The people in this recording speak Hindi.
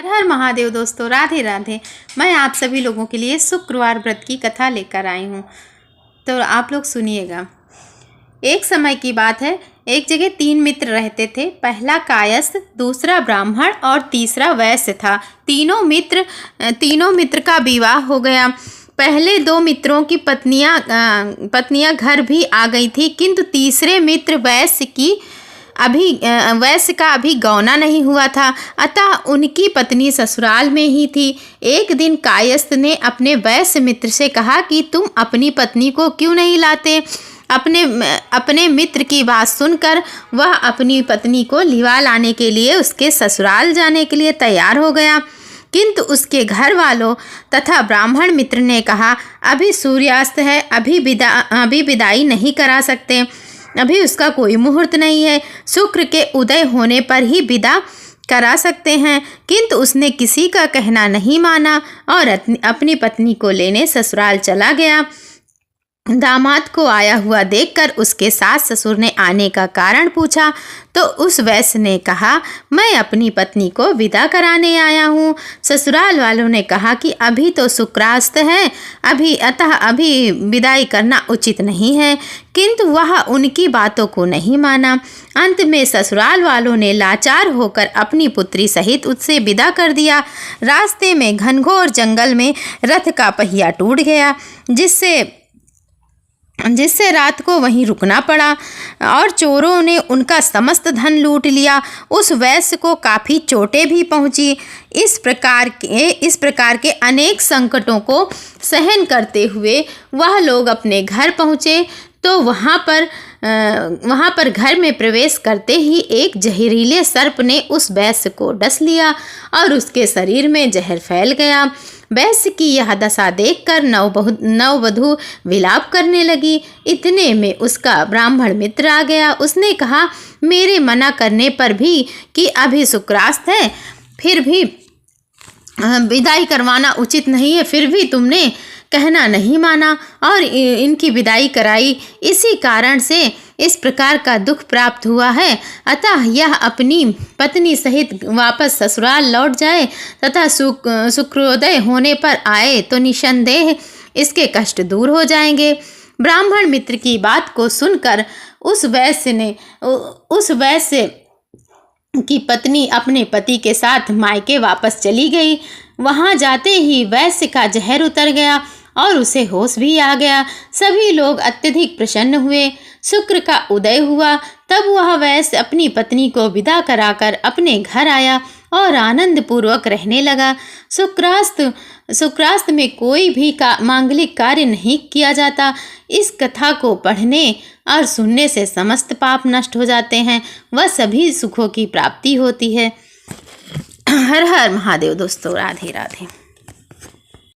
हर हर महादेव दोस्तों, राधे राधे। मैं आप सभी लोगों के लिए शुक्रवार व्रत की कथा लेकर आई हूँ, तो आप लोग सुनिएगा। एक समय की बात है, एक जगह 3 मित्र रहते थे। पहला कायस्थ, दूसरा ब्राह्मण और तीसरा वैश्य था। तीनों मित्र का विवाह हो गया। पहले 2 मित्रों की पत्नियां घर भी आ गई थी, किंतु तीसरे मित्र वैश्य का अभी गौना नहीं हुआ था, अतः उनकी पत्नी ससुराल में ही थी। एक दिन कायस्थ ने अपने वैश्य मित्र से कहा कि तुम अपनी पत्नी को क्यों नहीं लाते। अपने मित्र की बात सुनकर वह अपनी पत्नी को लिवा लाने के लिए उसके ससुराल जाने के लिए तैयार हो गया, किंतु उसके घर वालों तथा ब्राह्मण मित्र ने कहा, अभी सूर्यास्त है, अभी विदाई नहीं करा सकते, अभी उसका कोई मुहूर्त नहीं है, शुक्र के उदय होने पर ही विदा करा सकते हैं। किंतु उसने किसी का कहना नहीं माना और अपनी पत्नी को लेने ससुराल चला गया। दामाद को आया हुआ देखकर उसके सास ससुर ने आने का कारण पूछा, तो उस वैश्य ने कहा, मैं अपनी पत्नी को विदा कराने आया हूँ। ससुराल वालों ने कहा कि अभी तो शुक्रास्त है, अतः अभी विदाई करना उचित नहीं है, किंतु वह उनकी बातों को नहीं माना। अंत में ससुराल वालों ने लाचार होकर अपनी पुत्री सहित उससे विदा कर दिया। रास्ते में घनघोर जंगल में रथ का पहिया टूट गया, जिससे रात को वहीं रुकना पड़ा और चोरों ने उनका समस्त धन लूट लिया। उस वैश्य को काफ़ी चोटें भी पहुंची। इस प्रकार के अनेक संकटों को सहन करते हुए वह लोग अपने घर पहुँचे, तो वहाँ पर घर में प्रवेश करते ही एक जहरीले सर्प ने उस वैश्य को डस लिया और उसके शरीर में जहर फैल गया। वैश्य की यह दशा देखकर नववधू विलाप करने लगी। इतने में उसका ब्राह्मण मित्र आ गया। उसने कहा, मेरे मना करने पर भी कि अभी शुक्रास्त है, फिर भी विदाई करवाना उचित नहीं है, फिर भी तुमने कहना नहीं माना और इनकी विदाई कराई। इसी कारण से इस प्रकार का दुख प्राप्त हुआ है, अतः यह अपनी पत्नी सहित वापस ससुराल लौट जाए तथा शुक्रोदय होने पर आए तो निसंदेह इसके कष्ट दूर हो जाएंगे। ब्राह्मण मित्र की बात को सुनकर उस वैश्य की पत्नी अपने पति के साथ मायके वापस चली गई। वहां जाते ही वैश्य का जहर उतर गया और उसे होश भी आ गया। सभी लोग अत्यधिक प्रसन्न हुए। शुक्र का उदय हुआ, तब वह वैश्य अपनी पत्नी को विदा कराकर अपने घर आया और आनंद पूर्वक रहने लगा। शुक्रास्त में कोई भी मांगलिक कार्य नहीं किया जाता। इस कथा को पढ़ने और सुनने से समस्त पाप नष्ट हो जाते हैं, वह सभी सुखों की प्राप्ति होती है। हर हर महादेव दोस्तों, राधे राधे।